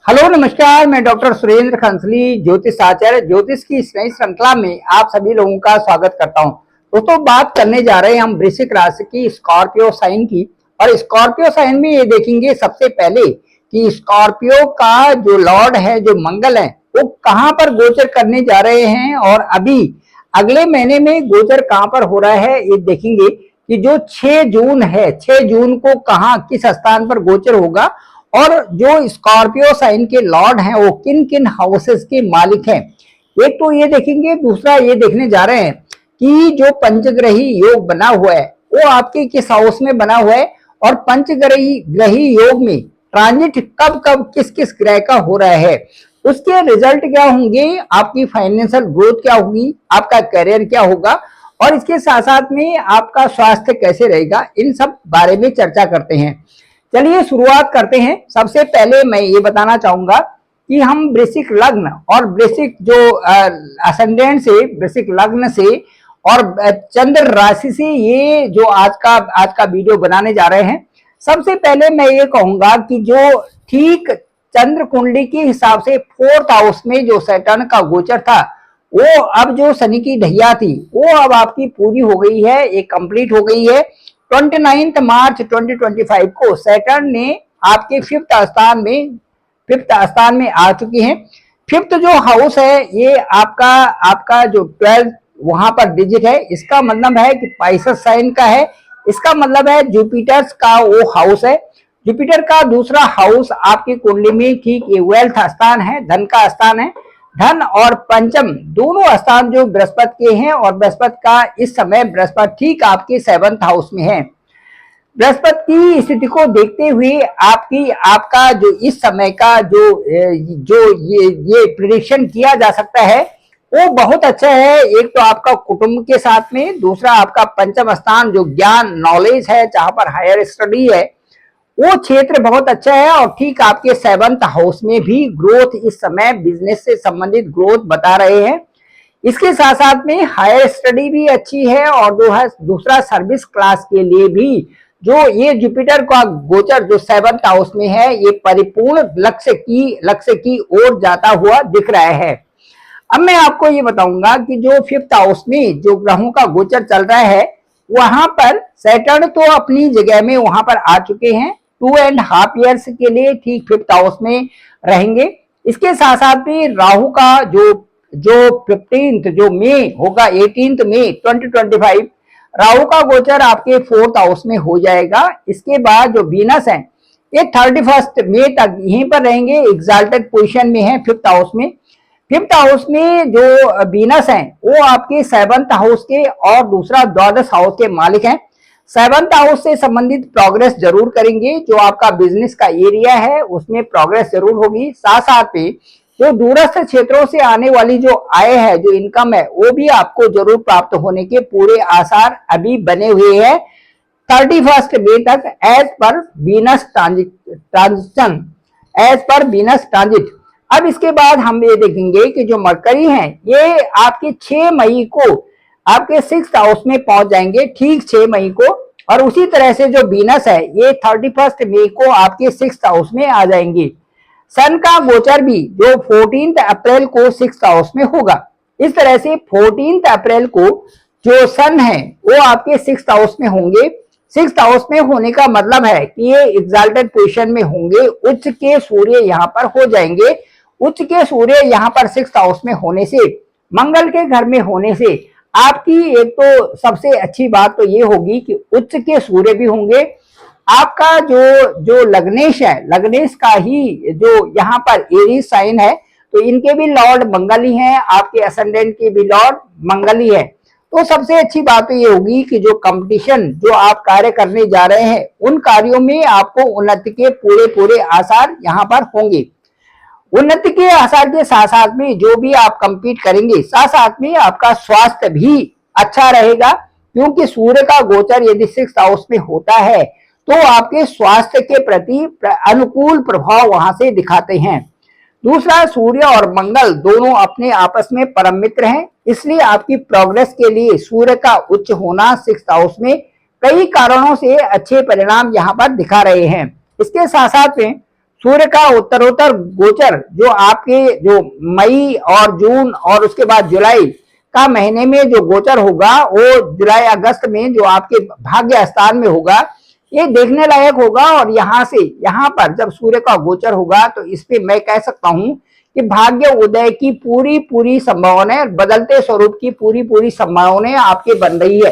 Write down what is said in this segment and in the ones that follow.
Hello नमस्कार, मैं doctor Surendra खंसली ज्योतिष आचार्य ज्योतिष की इस नई श्रृंखला में आप सभी लोगों का स्वागत करता हूं। दोस्तों, बात करने जा रहे हैं हम वृश्चिक राशि की स्कॉर्पियो साइन की। और स्कॉर्पियो साइन में ये देखेंगे सबसे पहले कि स्कॉर्पियो का जो लॉर्ड है, जो मंगल है, वो कहां पर गोचर करने जा रहे हैं और अभी अगले महीने में गोचर कहां पर हो रहा है। ये देखेंगे कि जो 6 जून है, 6 जून को कहां किस स्थान पर गोचर होगा और जो स्कॉर्पियो साइन के लॉर्ड हैं वो किन किन हाउसेस के मालिक हैं। एक तो ये देखेंगे, दूसरा ये देखने जा रहे हैं कि जो पंचग्रही योग बना हुआ है वो आपके किस हाउस में बना हुआ है और पंचग्रही योग में ट्रांजिट कब कब किस किस ग्रह का हो रहा है, उसके रिजल्ट क्या होंगे, आपकी फाइनेंशियल ग्रोथ क्या होगी, आपका करियर क्या होगा और इसके साथ साथ में आपका स्वास्थ्य कैसे रहेगा, इन सब बारे में चर्चा करते हैं। चलिए शुरुआत करते हैं। सबसे पहले मैं ये बताना चाहूंगा कि हम वृश्चिक लग्न और वृश्चिक जो असेंडेंट से, वृश्चिक लग्न से और चंद्र राशि से ये जो आज का वीडियो बनाने जा रहे हैं। सबसे पहले मैं ये कहूंगा कि जो ठीक चंद्र कुंडली के हिसाब से 4th हाउस में जो सैटर्न का गोचर था, वो अब जो शनि की ढैया थी वो अब आपकी पूरी हो गई है, ये कंप्लीट हो गई है। 29 मार्च 2025 को सैटर्न ने आपके फिफ्थ स्थान में आ चुकी हैं। फिफ्थ जो हाउस है ये आपका जो 12 वहां पर डिजिट है, इसका मतलब है कि पाइसेस साइन का है। इसका मतलब है जुपिटर्स का वो हाउस है। जुपिटर का दूसरा हाउस आपकी कुंडली में ठीक ये वेल्थ स्थान है, धन का स्थान है। धन और पंचम दोनों स्थान जो बृहस्पति के हैं और बृहस्पति का इस समय बृहस्पति ठीक आपके 7th हाउस में है। बृहस्पति की स्थिति को देखते हुए आपका जो इस समय का जो ये प्रेडिक्शन किया जा सकता है वो बहुत अच्छा है। एक तो आपका कुटुंब के साथ में, दूसरा आपका पंचम स्थान जो ज्ञान नॉलेज है, जहां पर हायर स्टडी है, वो क्षेत्र बहुत अच्छा है। और ठीक आपके 7th हाउस में भी ग्रोथ इस समय बिजनेस से संबंधित ग्रोथ बता रहे हैं। इसके साथ साथ में हायर स्टडी भी अच्छी है और दूसरा सर्विस क्लास के लिए भी जो ये जुपिटर का गोचर जो 7th हाउस में है, ये परिपूर्ण लक्ष्य की ओर जाता हुआ दिख रहा है। अब मैं आपको ये बताऊंगा कि जो 5th हाउस में जो ग्रहों का गोचर चल रहा है, वहां पर सैटर्न तो अपनी जगह में वहां पर आ चुके हैं। 2.5 ईयर्स के लिए ठीक 5th हाउस में रहेंगे। इसके साथ साथ में राहु का जो 15th जो मई होगा, 18 मई 2025 राहु का गोचर आपके 4th हाउस में हो जाएगा। इसके बाद जो वीनस है ये 31 मई तक यहीं पर रहेंगे, एग्जाल्टेड पोजीशन में है 5th हाउस में। 5th हाउस में जो वीनस है वो आपके 7th हाउस के और दूसरा द्वादश हाउस के मालिक हैं। 7th हाउस से संबंधित प्रोग्रेस जरूर करेंगे, जो आपका बिजनेस का एरिया है उसमें प्रोग्रेस जरूर होगी। साथ साथ में जो दूरस्थ क्षेत्रों से आने वाली जो आय है, जो इनकम है, वो भी आपको जरूर प्राप्त होने के पूरे आसार अभी बने हुए हैं 31 मई तक एज पर वीनस ट्रांजिट। अब इसके बाद हम ये देखेंगे कि जो मरकरी हैं ये आपके 6 मई को आपके 6th हाउस में पहुंच जाएंगे, ठीक 6 मई को। और उसी तरह से जो वीनस है ये 31 मई को आपके 6th हाउस में आ जाएंगे। सन का गोचर भी जो 14 अप्रैल को 6th हाउस में होगा। इस तरह से 14 अप्रैल को जो सन है वो आपके 6th हाउस में होंगे। 6th हाउस में होने का मतलब है कि ये एग्जाल्टेड पोजीशन में होंगे। उच्च के सूर्य यहाँ पर हो जाएंगे। उच्च के सूर्य यहाँ पर 6th हाउस में होने से, मंगल के घर में होने से आपकी एक तो सबसे अच्छी बात तो ये होगी कि उच्च के सूर्य भी होंगे। आपका जो लग्नेश है, लग्नेश का ही जो यहाँ पर एरीज साइन है, तो इनके भी लॉर्ड मंगल ही हैं, आपके असेंडेंट के भी लॉर्ड मंगल ही है। तो सबसे अच्छी बात तो ये होगी कि जो कंपटीशन जो आप कार्य करने जा रहे हैं उन कार्यों में आपको उन्नति के पूरे आसार यहाँ पर होंगे। उन्नति के आसार के साथ साथ में जो भी आप कंपीट करेंगे, साथ साथ में आपका स्वास्थ्य भी अच्छा रहेगा, क्योंकि सूर्य का गोचर यदि 6th हाउस में होता है तो आपके स्वास्थ्य के प्रति अनुकूल प्रभाव वहां से दिखाते हैं। दूसरा, सूर्य और मंगल दोनों अपने आपस में परम मित्र हैं, इसलिए आपकी प्रोग्रेस के लिए सूर्य का उच्च होना 6th हाउस में कई कारणों से अच्छे परिणाम यहाँ पर दिखा रहे हैं। इसके साथ साथ में सूर्य का उत्तरोत्तर गोचर जो आपके जो मई और जून और उसके बाद जुलाई का महीने में जो गोचर होगा वो जुलाई अगस्त में जो आपके भाग्य स्थान में होगा, ये देखने लायक होगा। और यहाँ से यहाँ पर जब सूर्य का गोचर होगा तो इस पे मैं कह सकता हूँ कि भाग्य उदय की पूरी पूरी संभावनाएं, बदलते स्वरूप की पूरी पूरी संभावनाएं आपके बन रही है,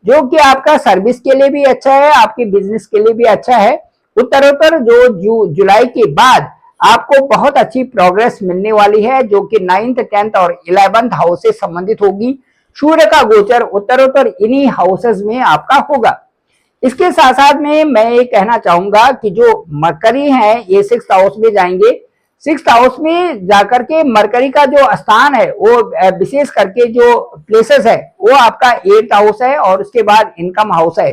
जो कि आपका सर्विस के लिए भी अच्छा है, आपके बिजनेस के लिए भी अच्छा है। उत्तरोत्तर जो जुलाई के बाद आपको बहुत अच्छी प्रोग्रेस मिलने वाली है, जो कि 9th 10th और 11th हाउस से संबंधित होगी। सूर्य का गोचर उत्तरोत्तर इन्हीं हाउसेस में आपका होगा। इसके साथ साथ में मैं ये कहना चाहूंगा कि जो मरकरी है ये 6th हाउस में जाएंगे। 6th हाउस में जाकर के मरकरी का जो स्थान है वो विशेष करके जो प्लेसेस है वो आपका 8th हाउस है और उसके बाद इनकम हाउस है।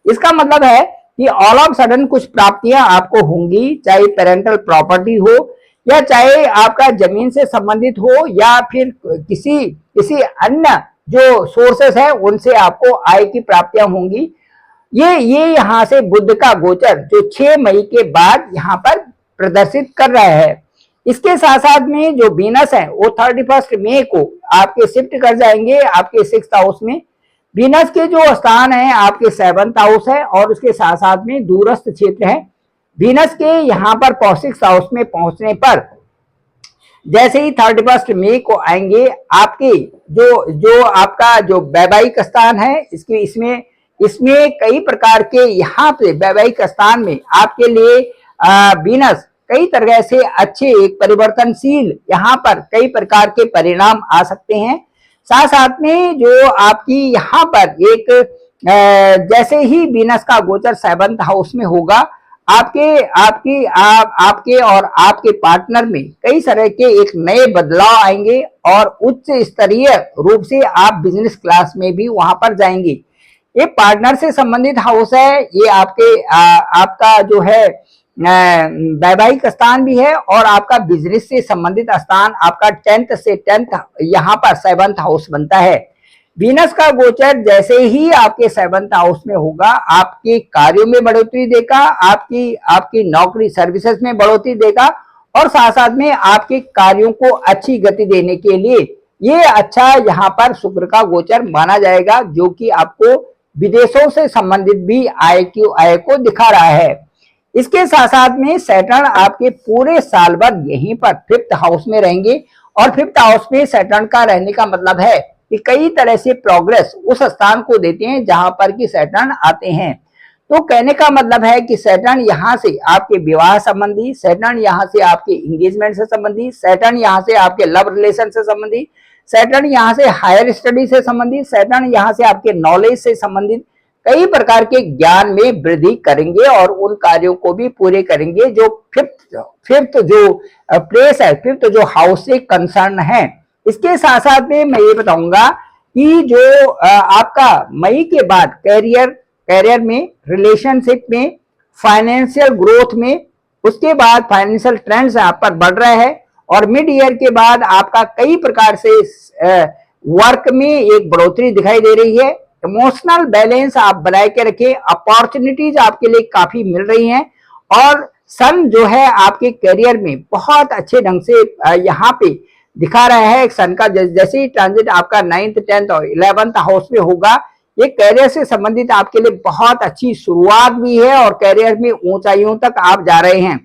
इसका मतलब है कि ऑल ऑफ सडन कुछ प्राप्तियां आपको होंगी, चाहे पेरेंटल प्रॉपर्टी हो या चाहे आपका जमीन से संबंधित हो या फिर किसी अन्य जो सोर्सेस है उनसे आपको आय की प्राप्तियां होंगी। ये यहाँ से बुध का गोचर जो 6 मई के बाद यहाँ पर प्रदर्शित कर रहा है। इसके साथ साथ में जो वीनस है वो 31 मई को आपके शिफ्ट कर जाएंगे आपके 6th हाउस में। वीनस के जो स्थान है आपके 7th हाउस है और उसके साथ साथ में दूरस्थ क्षेत्र है। वीनस के यहाँ पर 6th हाउस में पहुंचने पर जैसे ही 31 मई को आएंगे, आपके जो आपका जो वैवाहिक स्थान है इसमें कई प्रकार के यहाँ पे वैवाहिक स्थान में आपके लिए वीनस कई तरह से अच्छे एक परिवर्तनशील यहाँ पर कई प्रकार के परिणाम आ सकते हैं। साथ साथ में जो आपकी यहाँ पर एक जैसे ही वीनस का गोचर 7th हाउस में होगा, आपके और आपके पार्टनर में कई तरह के एक नए बदलाव आएंगे और उच्च स्तरीय रूप से आप बिजनेस क्लास में भी वहां पर जाएंगे। ये पार्टनर से संबंधित हाउस है, ये आपका जो है वैवाहिक स्थान भी है और आपका बिजनेस से संबंधित स्थान आपका 10th से 10th यहाँ पर 7th हाउस बनता है। वीनस का गोचर जैसे ही आपके 7th हाउस में होगा, आपके कार्यों में बढ़ोतरी देगा, आपकी नौकरी सर्विसेज में बढ़ोतरी देगा और साथ साथ में आपके कार्यों को अच्छी गति देने के लिए ये अच्छा यहाँ पर शुक्र का गोचर माना जाएगा, जो कि आपको विदेशों से संबंधित भी आय को दिखा रहा है। इसके साथ साथ में सैटर्न आपके पूरे साल भर यहीं पर 5th हाउस में रहेंगे और 5th हाउस में सैटर्न का रहने का मतलब है कि कई तरह से प्रोग्रेस उस स्थान को देते हैं जहां पर कि सैटर्न आते हैं। तो कहने का मतलब है कि सैटर्न यहाँ से आपके विवाह संबंधी, सैटर्न यहाँ से आपके एंगेजमेंट से संबंधी, सैटर्न यहाँ से आपके लव रिलेशन से संबंधी, सैटर्न यहाँ से हायर स्टडी से संबंधित, सैटर्न यहाँ से आपके नॉलेज से संबंधित कई प्रकार के ज्ञान में वृद्धि करेंगे और उन कार्यों को भी पूरे करेंगे जो फिफ्थ जो प्लेस है, 5th जो हाउस से कंसर्न है। इसके साथ साथ में मैं ये बताऊंगा कि जो आपका मई के बाद कैरियर में, रिलेशनशिप में, फाइनेंशियल ग्रोथ में, उसके बाद फाइनेंशियल ट्रेंड्स आप पर बढ़ रहे हैं और मिड ईयर के बाद आपका कई प्रकार से वर्क में एक बढ़ोतरी दिखाई दे रही है। इमोशनल बैलेंस आप बनाए के रखें, अपॉर्चुनिटीज आपके लिए काफी मिल रही हैं और सन जो है आपके करियर में बहुत अच्छे ढंग से यहाँ पे दिखा रहा है। सन का जैसे ही ट्रांजिट आपका 9th 10th और 11th हाउस में होगा, ये करियर से संबंधित आपके लिए बहुत अच्छी शुरुआत भी है और करियर में ऊंचाइयों तक आप जा रहे हैं।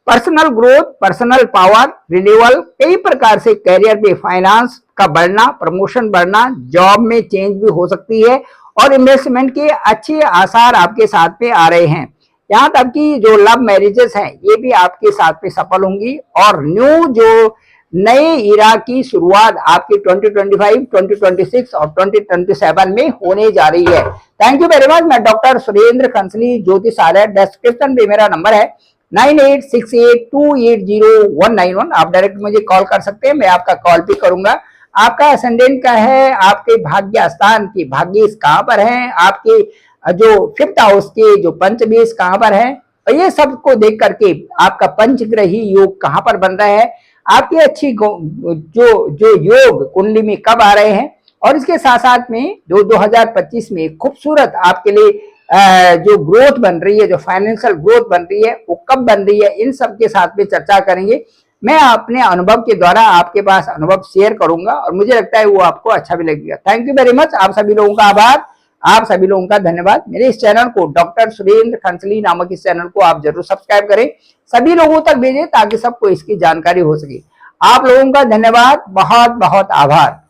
Personal growth, personal power, renewal, कई प्रकार से करियर में फाइनेंस का बढ़ना, प्रमोशन बढ़ना, जॉब में चेंज भी हो सकती है और इन्वेस्टमेंट के अच्छे आसार आपके साथ में आ रहे हैं। यहाँ तक कि जो लव मैरिजेस हैं ये भी आपके साथ में सफल होंगी और न्यू जो नए इरा की शुरुआत आपकी 2025, 2026 और 2027 में होने जा रही है। Thank you very much. मैं डॉक्टर सुरेंद्र कंसली, ज्योतिषालय। डिस्क्रिप्शन में मेरा नंबर है 9868280191। आप डायरेक्ट मुझे कॉल कर सकते हैं, मैं आपका कॉल भी करूंगा। आपका असेंडेंट का है, आपके भाग्य स्थान की भाग्य कहाँ पर है, आपके जो 5th हाउस के जो पंचमेश कहाँ पर है, और ये सबको देख करके आपका पंचग्रही योग कहाँ पर बन रहा है, आपकी अच्छी जो योग कुंडली में कब आ रहे हैं और इसके साथ साथ में जो 2025 में खूबसूरत आपके लिए जो ग्रोथ बन रही है, जो फाइनेंशियल ग्रोथ बन रही है, वो कब बन रही है, इन सब के साथ में चर्चा करेंगे। मैं अपने अनुभव के द्वारा आपके पास अनुभव शेयर करूंगा और मुझे लगता है वो आपको अच्छा भी लगेगा। Thank you very much. आप सभी लोगों का आभार, आप सभी लोगों का धन्यवाद। मेरे इस चैनल को, डॉक्टर सुरेंद्र खंसली नामक इस चैनल को आप जरूर सब्सक्राइब करें, सभी लोगों तक भेजें ताकि सबको इसकी जानकारी हो सके। आप लोगों का धन्यवाद, बहुत बहुत आभार।